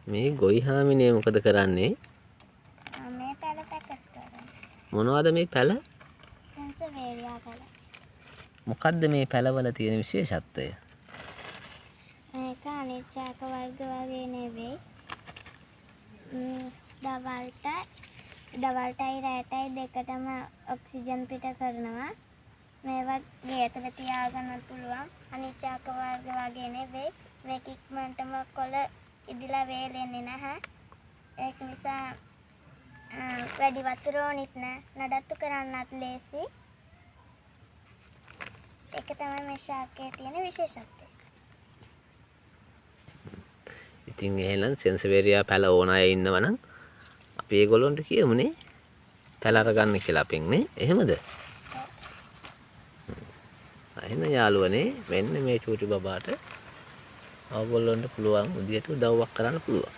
මේ ගොයි හාමිනේ මොකද කරන්නේ? මේ පැල පැකට් කරනවා. මොනවද මේ පැල? සෙන්සවේරියා පැල. මොකද්ද මේ පැලවල තියෙන විශේෂත්වය? මේක අනිත් ශාක වර්ග වගේ නෙවෙයි. දවල්ටයි රැටයි දෙකටම ඔක්සිජන් පිට කරනවා. මේවා ගේ ඇතුළේ තියාගන්න පුළුවන්. අනිත් ශාක වර්ග වගේ නෙවෙයි. මේක ඉක්මනටම කොළ ඉදිලා වේලෙන්නේ නැහැ. ඒක නිසා වැඩි වතුර ඕනෙත් නෑ. නඩත්තු කරන්නත් ලේසි. ඒක තමයි මේ ශාකයේ තියෙන විශේෂත්වය. ඉතින් එහෙනම් සෙන්සවේරියා පැල ඕන අය ඉන්නවනම් අපි ඒගොල්ලන්ට කියමුනේ පැල අරගන්න කියලා අපෙන් නේ. එහෙමද? එහෙනම් යාළුවනේ මෙන්න මේ චූටි බබාට ඔයගොල්ලන්ට පුළුවන් විදියට උදව්වක් කරන්න පුළුවන්.